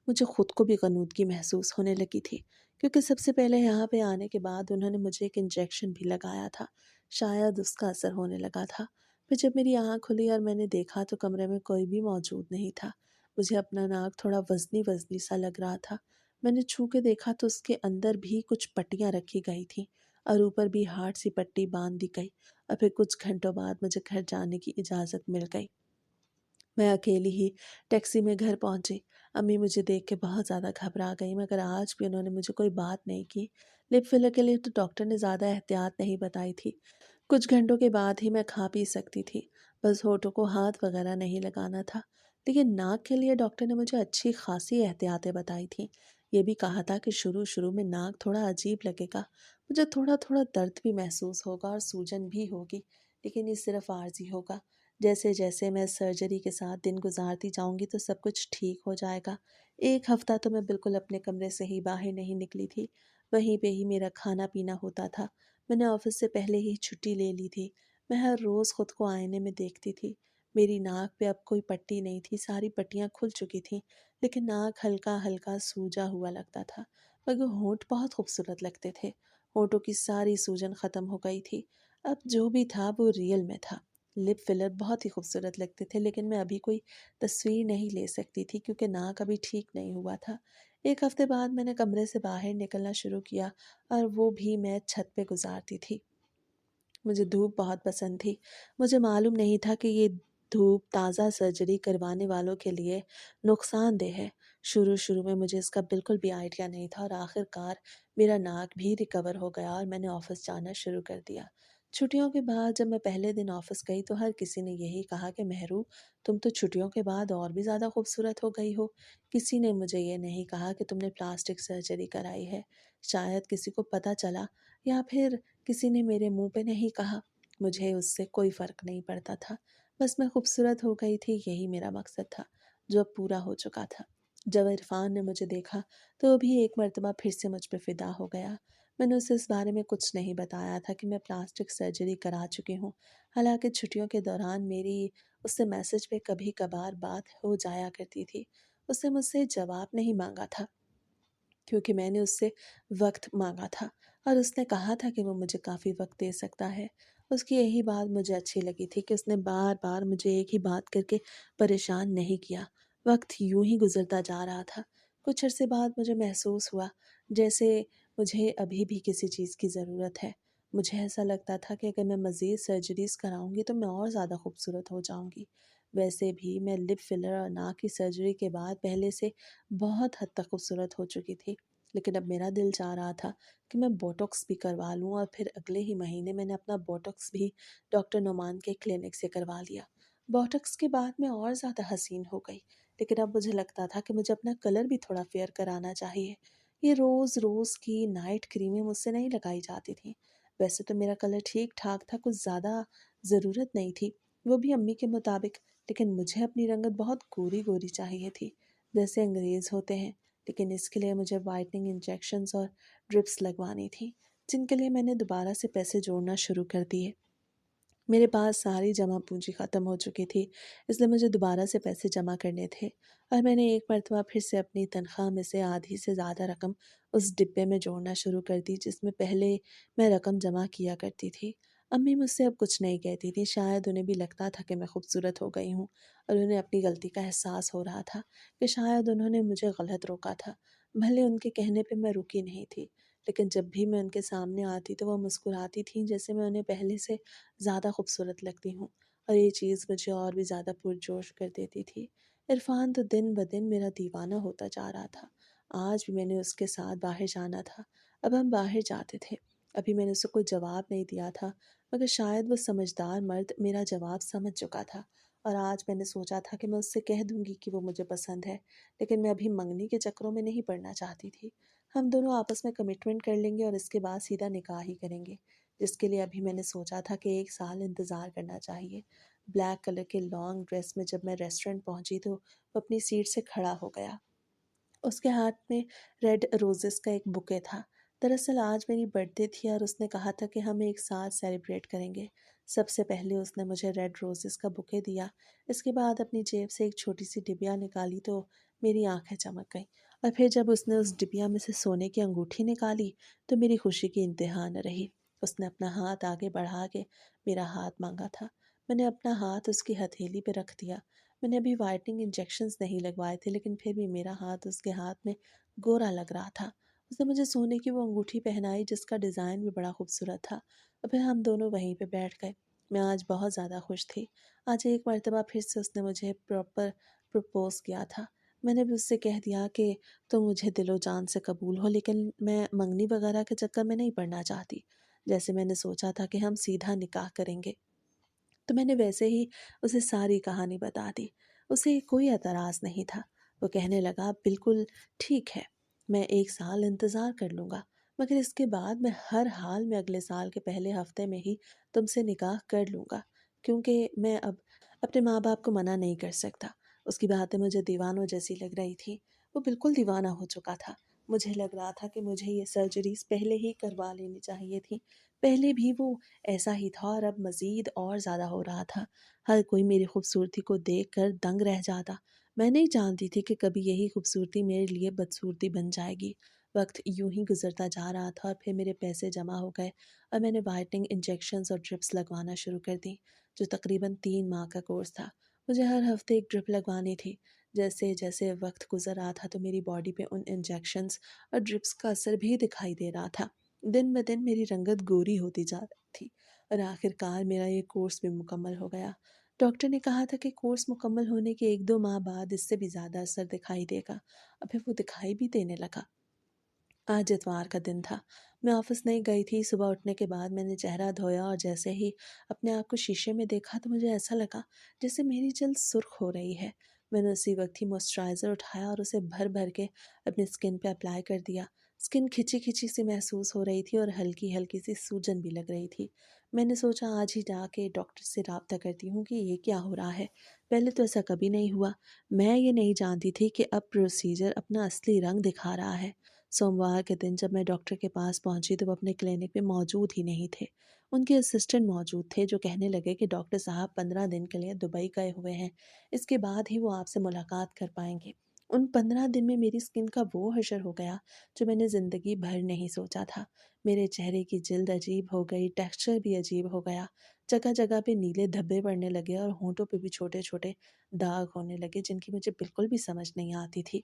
मुझे खुद को भी गनूदगी महसूस होने लगी थी, क्योंकि सबसे पहले यहाँ पे आने के बाद उन्होंने मुझे एक इंजेक्शन भी लगाया था। शायद उसका असर होने लगा था। फिर जब मेरी आँख खुली और मैंने देखा तो कमरे में कोई भी मौजूद नहीं था। मुझे अपना नाक थोड़ा वज़नी-वज़नी सा लग रहा था। मैंने छू के देखा तो उसके अंदर भी कुछ पट्टियाँ रखी गई थीं और ऊपर भी हार्ड सी पट्टी बाँध दी गई और फिर कुछ घंटों बाद मुझे घर जाने की इजाज़त मिल गई। मैं अकेली ही टैक्सी में घर पहुंची। अम्मी मुझे देख के बहुत ज़्यादा घबरा गई, मगर आज भी उन्होंने मुझे कोई बात नहीं की। लिप फिलर के लिए तो डॉक्टर ने ज़्यादा एहतियात नहीं बताई थी। कुछ घंटों के बाद ही मैं खा पी सकती थी, बस होठों को हाथ वगैरह नहीं लगाना था। लेकिन नाक के लिए डॉक्टर ने मुझे अच्छी खासी एहतियातें बताई थी। ये भी कहा था कि शुरू शुरू में नाक थोड़ा अजीब लगेगा, मुझे थोड़ा थोड़ा दर्द भी महसूस होगा और सूजन भी होगी, लेकिन ये सिर्फ आर्जी होगा। जैसे जैसे मैं सर्जरी के साथ दिन गुजारती जाऊंगी तो सब कुछ ठीक हो जाएगा। एक हफ्ता तो मैं बिल्कुल अपने कमरे से ही बाहर नहीं निकली थी। वहीं पे ही मेरा खाना पीना होता था। मैंने ऑफिस से पहले ही छुट्टी ले ली थी। मैं हर रोज़ खुद को आईने में देखती थी। मेरी नाक पे अब कोई पट्टी नहीं थी, सारी पट्टियाँ खुल चुकी थीं, लेकिन नाक हल्का हल्का सूजा हुआ लगता था। मगर होंठ बहुत खूबसूरत लगते थे। होंठों की सारी सूजन ख़त्म हो गई थी। अब जो भी था वो रियल में था। लिप फिलर बहुत ही खूबसूरत लगते थे, लेकिन मैं अभी कोई तस्वीर नहीं ले सकती थी क्योंकि नाक अभी ठीक नहीं हुआ था। एक हफ्ते बाद मैंने कमरे से बाहर निकलना शुरू किया और वो भी मैं छत पे गुजारती थी। मुझे धूप बहुत पसंद थी। मुझे मालूम नहीं था कि ये धूप ताज़ा सर्जरी करवाने वालों के लिए नुकसानदेह है। शुरू-शुरू में मुझे इसका बिल्कुल भी आइडिया नहीं था और आखिरकार मेरा नाक भी रिकवर हो गया और मैंने ऑफ़िस जाना शुरू कर दिया। छुट्टियों के बाद जब मैं पहले दिन ऑफ़िस गई तो हर किसी ने यही कहा कि मेहरू, तुम तो छुट्टियों के बाद और भी ज़्यादा खूबसूरत हो गई हो। किसी ने मुझे ये नहीं कहा कि तुमने प्लास्टिक सर्जरी कराई है। शायद किसी को पता चला या फिर किसी ने मेरे मुंह पे नहीं कहा। मुझे उससे कोई फ़र्क नहीं पड़ता था। बस मैं खूबसूरत हो गई थी, यही मेरा मकसद था, जो अब पूरा हो चुका था। जब इरफ़ान ने मुझे देखा तो वो भी एक मर्तबा फिर से मुझ पे फ़िदा हो गया। मैंने उसे इस बारे में कुछ नहीं बताया था कि मैं प्लास्टिक सर्जरी करा चुकी हूँ। हालाँकि छुट्टियों के दौरान मेरी उससे मैसेज पे कभी-कभार बात हो जाया करती थी। उसने मुझसे जवाब नहीं माँगा था, क्योंकि मैंने उससे वक़्त माँगा था और उसने कहा था कि वो मुझे काफ़ी वक़्त दे सकता है। उसकी यही बात मुझे अच्छी लगी थी कि उसने बार-बार मुझे एक ही बात करके परेशान नहीं किया। वक़्त यूँ ही गुज़रता जा रहा था। कुछ अरसे बाद मुझे महसूस हुआ जैसे मुझे अभी भी किसी चीज़ की ज़रूरत है। मुझे ऐसा लगता था कि अगर मैं मज़ीद सर्जरीज़ कराऊँगी तो मैं और ज़्यादा खूबसूरत हो जाऊँगी। वैसे भी मैं लिप फिलर और नाक की सर्जरी के बाद पहले से बहुत हद तक खूबसूरत हो चुकी थी। लेकिन अब मेरा दिल चाह रहा था कि मैं बोटॉक्स भी करवा लूँ और फिर अगले ही महीने मैंने अपना बोटॉक्स भी डॉक्टर नोमान के क्लिनिक से करवा लिया। बोटॉक्स के बाद मैं और ज़्यादा हसीन हो गई, लेकिन अब मुझे लगता था कि मुझे अपना कलर भी थोड़ा फेयर कराना चाहिए। ये रोज़ रोज़ की नाइट क्रीमें मुझसे नहीं लगाई जाती थी। वैसे तो मेरा कलर ठीक ठाक था, कुछ ज़्यादा ज़रूरत नहीं थी, वो भी अम्मी के मुताबिक। लेकिन मुझे अपनी रंगत बहुत गोरी गोरी चाहिए थी, जैसे अंग्रेज़ होते हैं। लेकिन इसके लिए मुझे वाइटनिंग इंजेक्शंस और ड्रिप्स लगवानी थी। जिनके लिए मैंने दोबारा से पैसे जोड़ना शुरू कर दिए। मेरे पास सारी जमा पूंजी ख़त्म हो चुकी थी, इसलिए मुझे दोबारा से पैसे जमा करने थे और मैंने एक मरतबा फिर से अपनी तनख्वाह में से आधी से ज़्यादा रकम उस डिब्बे में जोड़ना शुरू कर दी जिसमें पहले मैं रकम जमा किया करती थी। अम्मी मुझसे अब कुछ नहीं कहती थी, शायद उन्हें भी लगता था कि मैं खूबसूरत हो गई हूँ और उन्हें अपनी गलती का एहसास हो रहा था कि शायद उन्होंने मुझे गलत रोका था। भले उनके कहने पे मैं रुकी नहीं थी, लेकिन जब भी मैं उनके सामने आती तो वो मुस्कुराती थीं जैसे मैं उन्हें पहले से ज़्यादा खूबसूरत लगती हूँ और ये चीज़ मुझे और भी ज़्यादा पुरजोश कर देती थी। इरफ़ान तो दिन ब दिन मेरा दीवाना होता जा रहा था। आज भी मैंने उसके साथ बाहर जाना था। अब हम बाहर जाते थे। अभी मैंने उसे कोई जवाब नहीं दिया था, मगर शायद वो समझदार मर्द मेरा जवाब समझ चुका था और आज मैंने सोचा था कि मैं उससे कह दूँगी कि वो मुझे पसंद है, लेकिन मैं अभी मंगनी के चक्करों में नहीं पड़ना चाहती थी। हम दोनों आपस में कमिटमेंट कर लेंगे और इसके बाद सीधा निकाह ही करेंगे, जिसके लिए अभी मैंने सोचा था कि 1 साल इंतज़ार करना चाहिए। ब्लैक कलर के लॉन्ग ड्रेस में जब मैं रेस्टोरेंट पहुंची तो वो अपनी सीट से खड़ा हो गया। उसके हाथ में रेड रोज़ेस का एक बुके था। दरअसल आज मेरी बर्थडे थी और उसने कहा था कि हम एक साथ सेलिब्रेट करेंगे। सबसे पहले उसने मुझे रेड रोज़ेस का बुके दिया। इसके बाद अपनी जेब से एक छोटी सी डिबिया निकाली तो मेरी आंखें चमक गईं और फिर जब उसने उस डिबिया में से सोने की अंगूठी निकाली तो मेरी खुशी की इंतहा न रही। उसने अपना हाथ आगे बढ़ा के मेरा हाथ मांगा था। मैंने अपना हाथ उसकी हथेली पे रख दिया। मैंने अभी वाइटनिंग इंजेक्शंस नहीं लगवाए थे, लेकिन फिर भी मेरा हाथ उसके हाथ में गोरा लग रहा था। उसने मुझे सोने की वो अंगूठी पहनाई जिसका डिज़ाइन भी बड़ा खूबसूरत था और फिर हम दोनों वहीं पे बैठ गए। मैं आज बहुत ज़्यादा खुश थी। आज एक मर्तबा फिर से उसने मुझे प्रॉपर प्रपोज़ किया था। मैंने भी उससे कह दिया कि तुम मुझे दिलो जान से कबूल हो, लेकिन मैं मंगनी वगैरह के चक्कर में नहीं पड़ना चाहती। जैसे मैंने सोचा था कि हम सीधा निकाह करेंगे, तो मैंने वैसे ही उसे सारी कहानी बता दी। उसे कोई एतराज़ नहीं था। वो कहने लगा, बिल्कुल ठीक है, मैं 1 साल इंतज़ार कर लूँगा, मगर इसके बाद मैं हर हाल में अगले साल के पहले हफ़्ते में ही तुमसे निकाह कर लूँगा, क्योंकि मैं अब अपने माँ-बाप को मना नहीं कर सकता। उसकी बातें मुझे दीवानों जैसी लग रही थी। वो बिल्कुल दीवाना हो चुका था। मुझे लग रहा था कि मुझे ये सर्जरीज़ पहले ही करवा लेनी चाहिए थी। पहले भी वो ऐसा ही था और अब मज़ीद और ज़्यादा हो रहा था। हर कोई मेरी खूबसूरती को देखकर दंग रह जाता। मैं नहीं जानती थी कि कभी यही खूबसूरती मेरे लिए बदसूरती बन जाएगी। वक्त यूं ही गुजरता जा रहा था और फिर मेरे पैसे जमा हो गए और मैंने वाइटनिंग इंजेक्शंस और ड्रिप्स लगवाना शुरू कर दी, जो तकरीबन 3 माह का कोर्स था। मुझे हर हफ्ते एक ड्रिप लगवानी थी। जैसे जैसे वक्त गुजर रहा था तो मेरी बॉडी पे उन इंजेक्शंस और ड्रिप्स का असर भी दिखाई दे रहा था। दिन ब दिन मेरी रंगत गोरी होती जा रही थी और आखिरकार मेरा ये कोर्स भी मुकम्मल हो गया। डॉक्टर ने कहा था कि कोर्स मुकम्मल होने के 1-2 माह बाद इससे भी ज़्यादा असर दिखाई देगा। और फिर वो दिखाई भी देने लगा। आज इतवार का दिन था। मैं ऑफिस नहीं गई थी। सुबह उठने के बाद मैंने चेहरा धोया और जैसे ही अपने आप को शीशे में देखा तो मुझे ऐसा लगा जैसे मेरी जल्द सुर्ख हो रही है। मैंने उसी वक्त ही मॉइस्चराइज़र उठाया और उसे भर भर के अपनी स्किन पे अप्लाई कर दिया। स्किन खिंची खिंची सी महसूस हो रही थी और हल्की हल्की सी सूजन भी लग रही थी। मैंने सोचा आज ही जाके डॉक्टर से रब्ता करती हूँ कि ये क्या हो रहा है। पहले तो ऐसा कभी नहीं हुआ। मैं ये नहीं जानती थी कि अब प्रोसीजर अपना असली रंग दिखा रहा है। सोमवार के दिन जब मैं डॉक्टर के पास पहुंची तो वो अपने क्लिनिक में मौजूद ही नहीं थे। उनके असिस्टेंट मौजूद थे जो कहने लगे कि डॉक्टर साहब 15 दिन के लिए दुबई गए हुए हैं, इसके बाद ही वो आपसे मुलाकात कर पाएंगे। उन 15 दिन में मेरी स्किन का वो हशर हो गया जो मैंने ज़िंदगी भर नहीं सोचा था। मेरे चेहरे की जिल्द अजीब हो गई, टेक्सचर भी अजीब हो गया। जगह जगह पे नीले धब्बे पड़ने लगे और होंठों पे भी छोटे छोटे दाग होने लगे जिनकी मुझे बिल्कुल भी समझ नहीं आती थी।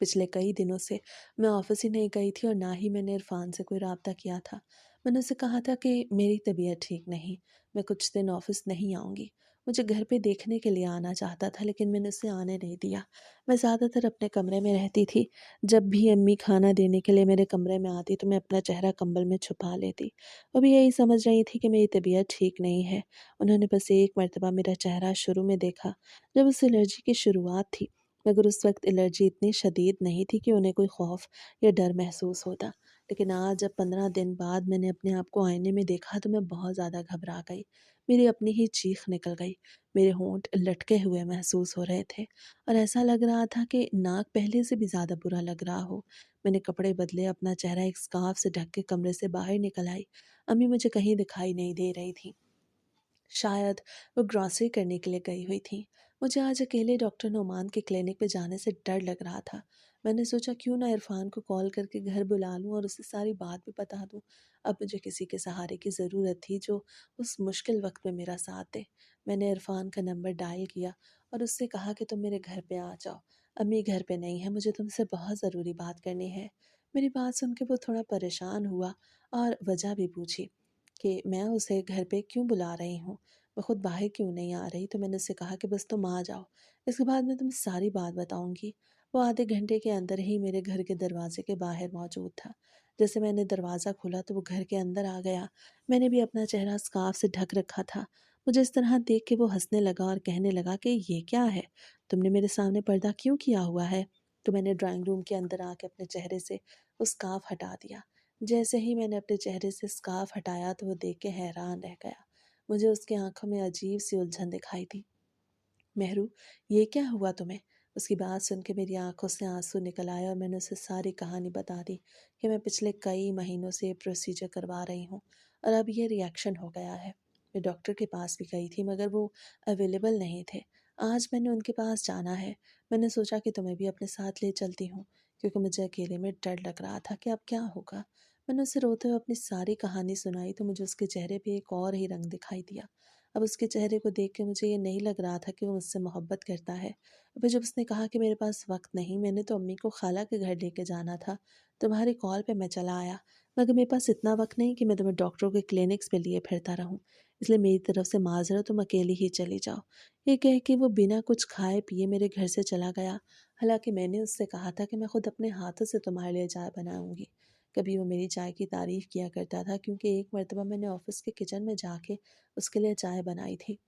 पिछले कई दिनों से मैं ऑफ़िस ही नहीं गई थी और ना ही मैंने इरफ़ान से कोई राब्ता किया था। मैंने उसे कहा था कि मेरी तबीयत ठीक नहीं, मैं कुछ दिन ऑफ़िस नहीं आऊँगी। मुझे घर पे देखने के लिए आना चाहता था, लेकिन मैंने उसे आने नहीं दिया। मैं ज़्यादातर अपने कमरे में रहती थी। जब भी अम्मी खाना देने के लिए मेरे कमरे में आती तो मैं अपना चेहरा कंबल में छुपा लेती। वो भी यही समझ रही थी कि मेरी तबीयत ठीक नहीं है। उन्होंने बस एक मर्तबा मेरा चेहरा शुरू में देखा, जब उस एलर्जी की शुरुआत थी। मगर उस वक्त एलर्जी इतनी शदीद नहीं थी कि उन्हें कोई खौफ या डर महसूस होता। लेकिन आज जब 15 दिन बाद मैंने अपने आप को आईने में देखा तो मैं बहुत ज़्यादा घबरा गई। मेरी अपनी ही चीख निकल गई। मेरे होंठ लटके हुए महसूस हो रहे थे और ऐसा लग रहा था कि नाक पहले से भी ज़्यादा बुरा लग रहा हो। मैंने कपड़े बदले, अपना चेहरा एक स्कार्फ से ढक के कमरे से बाहर निकल आई। अम्मी मुझे कहीं दिखाई नहीं दे रही थी। शायद वो ग्रॉसरी करने के लिए गई हुई थी। मुझे आज अकेले डॉक्टर नोमान के क्लिनिक पे जाने से डर लग रहा था। मैंने सोचा क्यों ना इरफान को कॉल करके घर बुला लूं और उसे सारी बात भी बता दूं। अब मुझे किसी के सहारे की ज़रूरत थी जो उस मुश्किल वक्त में मेरा साथ दे। मैंने इरफान का नंबर डायल किया और उससे कहा कि तुम मेरे घर पे आ जाओ। अम्मी घर पे नहीं है, मुझे तुमसे बहुत ज़रूरी बात करनी है। मेरी बात सुन के वो थोड़ा परेशान हुआ और वजह भी पूछी कि मैं उसे घर पे क्यों बुला रही हूँ, मैं खुद बाहर क्यों नहीं आ रही। तो मैंने उससे कहा कि बस तुम आ जाओ, इसके बाद मैं तुम्हें सारी बात बताऊंगी। वो आधे घंटे के अंदर ही मेरे घर के दरवाजे के बाहर मौजूद था। जैसे मैंने दरवाज़ा खोला तो वो घर के अंदर आ गया। मैंने भी अपना चेहरा स्कार्फ से ढक रखा था। मुझे इस तरह देख के वो हंसने लगा और कहने लगा कि ये क्या है, तुमने मेरे सामने पर्दा क्यों किया हुआ है। तो मैंने ड्राइंग रूम के अंदर आके अपने चेहरे से वो स्कार्फ हटा दिया। जैसे ही मैंने अपने चेहरे से स्कार्फ हटाया तो वो देख के हैरान रह गया। मुझे उसकी आंखों में अजीब सी उलझन दिखाई दी। मेहरू, ये क्या हुआ तुम्हें? उसकी बात सुन के मेरी आंखों से आंसू निकल आए और मैंने उसे सारी कहानी बता दी कि मैं पिछले कई महीनों से ये प्रोसीजर करवा रही हूँ और अब ये रिएक्शन हो गया है। मैं डॉक्टर के पास भी गई थी मगर वो अवेलेबल नहीं थे। आज मैंने उनके पास जाना है। मैंने सोचा कि तुम्हें भी अपने साथ ले चलती हूँ क्योंकि मुझे अकेले में डर लग रहा था कि अब क्या होगा। मैंने उसे रोते हुए अपनी सारी कहानी सुनाई तो मुझे उसके चेहरे पे एक और ही रंग दिखाई दिया। अब उसके चेहरे को देख के मुझे ये नहीं लग रहा था कि वो मुझसे मोहब्बत करता है। फिर जब उसने कहा कि मेरे पास वक्त नहीं, मैंने तो अम्मी को खाला के घर लेके जाना था, तुम्हारी कॉल पे मैं चला आया, मगर मेरे पास इतना वक्त नहीं कि मैं तुम्हें डॉक्टरों के क्लिनिक्स पे लिए फिरता रहूं, इसलिए मेरी तरफ से माजरत, तुम अकेली ही चली जाओ। ये कह के वो बिना कुछ खाए पिए मेरे घर से चला गया। हालांकि मैंने उससे कहा था कि मैं खुद अपने हाथों से तुम्हारे लिए चाय बनाऊंगी। कभी वो मेरी चाय की तारीफ किया करता था क्योंकि एक मर्तबा मैंने ऑफिस के किचन में जाके उसके लिए चाय बनाई थी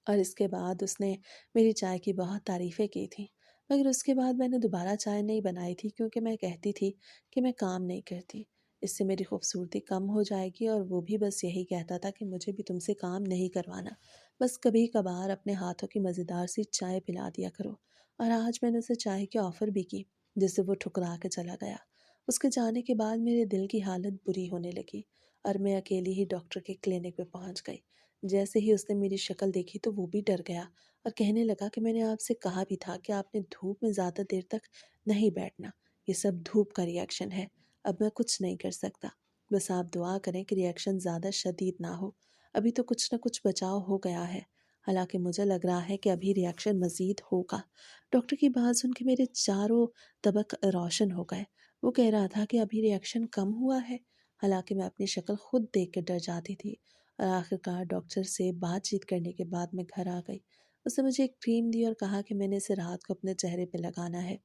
और इसके बाद उसने मेरी चाय की बहुत तारीफ़ें की थी। मगर उसके बाद मैंने दोबारा चाय नहीं बनाई थी क्योंकि मैं कहती थी कि मैं काम नहीं करती, इससे मेरी खूबसूरती कम हो जाएगी और वो भी बस यही कहता था कि मुझे भी तुमसे काम नहीं करवाना, बस कभी कभार अपने हाथों की मज़ेदार सी चाय पिला दिया करो। और आज मैंने उसे चाय की ऑफ़र भी की जिससे वो ठुकरा के चला गया। उसके जाने के बाद मेरे दिल की हालत बुरी होने लगी और मैं अकेली ही डॉक्टर के क्लिनिक पे पहुंच गई। जैसे ही उसने मेरी शक्ल देखी तो वो भी डर गया और कहने लगा कि मैंने आपसे कहा भी था कि आपने धूप में ज़्यादा देर तक नहीं बैठना, ये सब धूप का रिएक्शन है, अब मैं कुछ नहीं कर सकता, बस आप दुआ करें कि रिएक्शन ज़्यादा शदीद ना हो, अभी तो कुछ ना कुछ बचाव हो गया है, हालांकि मुझे लग रहा है कि अभी रिएक्शन मज़ीद होगा। डॉक्टर की बात सुन के मेरे चारों तबक रोशन हो गए। वो कह रहा था कि अभी रिएक्शन कम हुआ है, हालांकि मैं अपनी शक्ल खुद देख कर डर जाती थी। और आखिरकार डॉक्टर से बातचीत करने के बाद मैं घर आ गई। उसने मुझे एक क्रीम दी और कहा कि मैंने इसे रात को अपने चेहरे पे लगाना है,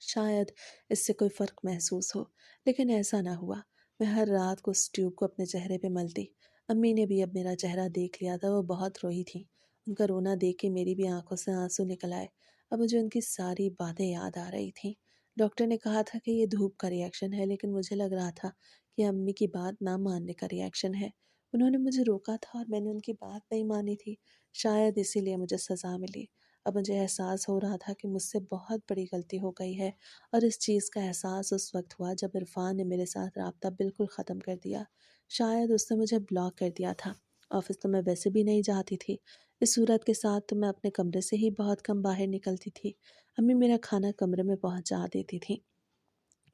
शायद इससे कोई फ़र्क महसूस हो। लेकिन ऐसा ना हुआ। मैं हर रात को उस ट्यूब को अपने चेहरे पे मलती। अम्मी ने भी अब मेरा चेहरा देख लिया था, वो बहुत रोई थी। उनका रोना देख के मेरी भी आंखों से आंसू निकल आए। अब मुझे उनकी सारी बातें याद आ रही थीं। डॉक्टर ने कहा था कि ये धूप का रिएक्शन है, लेकिन मुझे लग रहा था कि अम्मी की बात ना मानने का रिएक्शन है। उन्होंने मुझे रोका था और मैंने उनकी बात नहीं मानी थी। शायद इसीलिए मुझे सज़ा मिली। अब मुझे एहसास हो रहा था कि मुझसे बहुत बड़ी गलती हो गई है और इस चीज़ का एहसास उस वक्त हुआ जब इरफान ने मेरे साथ राब्ता बिल्कुल ख़त्म कर दिया। शायद उसने मुझे ब्लॉक कर दिया था। ऑफिस तो मैं वैसे भी नहीं जाती थी। इस सूरत के साथ तो मैं अपने कमरे से ही बहुत कम बाहर निकलती थी। अम्मी मेरा खाना कमरे में पहुंचा देती थी।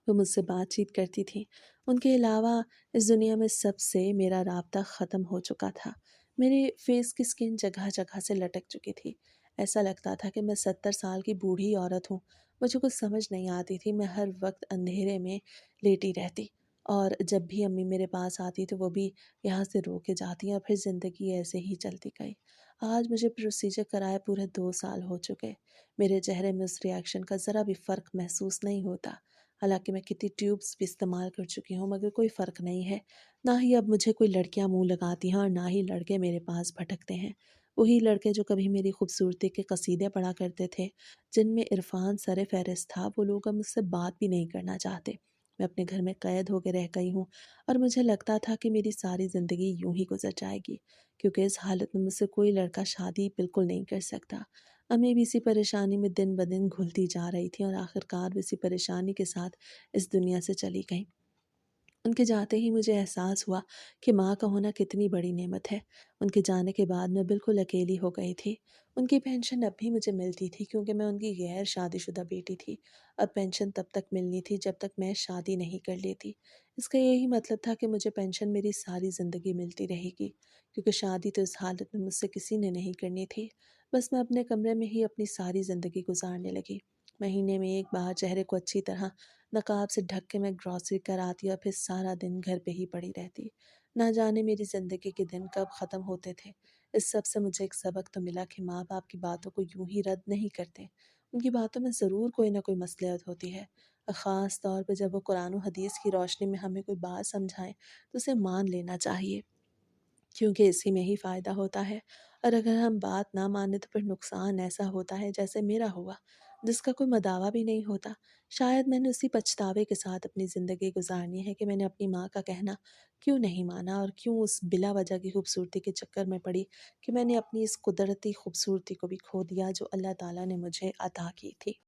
वो मुझसे बातचीत करती थी। उनके अलावा इस दुनिया में सबसे मेरा राब्ता ख़त्म हो चुका था। मेरे फेस की स्किन जगह जगह से लटक चुकी थी। ऐसा लगता था कि मैं 70 साल की बूढ़ी औरत हूँ। मुझे कुछ समझ नहीं आती थी, मैं हर वक्त अंधेरे में लेटी रहती और जब भी अम्मी मेरे पास आती तो वो भी यहाँ से रो के जाती और फिर ज़िंदगी ऐसे ही चलती गई। आज मुझे प्रोसीजर कराए पूरे 2 साल हो चुके। मेरे चेहरे में उस रिएक्शन का ज़रा भी फ़र्क महसूस नहीं होता। हालाँकि मैं कितनी ट्यूब्स भी इस्तेमाल कर चुकी हूँ मगर कोई फ़र्क नहीं है। ना ही अब मुझे कोई लड़कियाँ मुँह लगाती हैं और ना ही लड़के मेरे पास भटकते हैं। वही लड़के जो कभी मेरी खूबसूरती के कसीदे पढ़ा करते थे, जिनमें इरफ़ान सर-ए-फ़हरिस्त था, वो लोग अब मुझसे बात भी नहीं करना चाहते। मैं अपने घर में कैद होके रह गई हूँ और मुझे लगता था कि मेरी सारी ज़िंदगी यूँ ही गुज़र जाएगी, क्योंकि इस हालत में मुझसे कोई लड़का शादी बिल्कुल नहीं कर सकता। अम्मी भी इसी परेशानी में दिन ब दिन घुलती जा रही थीं और आखिरकार वो इसी परेशानी के साथ इस दुनिया से चली गईं। उनके जाते ही मुझे एहसास हुआ कि माँ का होना कितनी बड़ी नेमत है। उनके जाने के बाद मैं बिल्कुल अकेली हो गई थी। उनकी पेंशन अब भी मुझे मिलती थी क्योंकि मैं उनकी गैर शादीशुदा बेटी थी। अब पेंशन तब तक मिलनी थी जब तक मैं शादी नहीं कर लेती। इसका यही मतलब था कि मुझे पेंशन मेरी सारी ज़िंदगी मिलती रहेगी, क्योंकि शादी तो इस हालत में मुझसे किसी ने नहीं करनी थी। बस मैं अपने कमरे में ही अपनी सारी ज़िंदगी गुजारने लगी। महीने में एक बार चेहरे को अच्छी तरह नकाब से ढक के मैं ग्रॉसरी कराती और फिर सारा दिन घर पे ही पड़ी रहती। ना जाने मेरी ज़िंदगी के दिन कब ख़त्म होते थे। इस सब से मुझे एक सबक तो मिला कि माँ-बाप की बातों को यूँ ही रद्द नहीं करते। उनकी बातों में ज़रूर कोई ना कोई मसलहत होती है। ख़ास तौर पे जब वो कुरान और हदीस की रोशनी में हमें कोई बात समझाएँ, तो उसे मान लेना चाहिए। क्योंकि इसी में ही फ़ायदा होता है, और अगर हम बात ना माने तो फिर नुकसान ऐसा होता है जैसे मेरा हुआ, जिसका कोई मदावा भी नहीं होता। शायद मैंने उसी पछतावे के साथ अपनी ज़िंदगी गुजारनी है कि मैंने अपनी माँ का कहना क्यों नहीं माना और क्यों उस बिला वजह की खूबसूरती के चक्कर में पड़ी कि मैंने अपनी इस कुदरती खूबसूरती को भी खो दिया जो अल्लाह ताला ने मुझे अता की थी।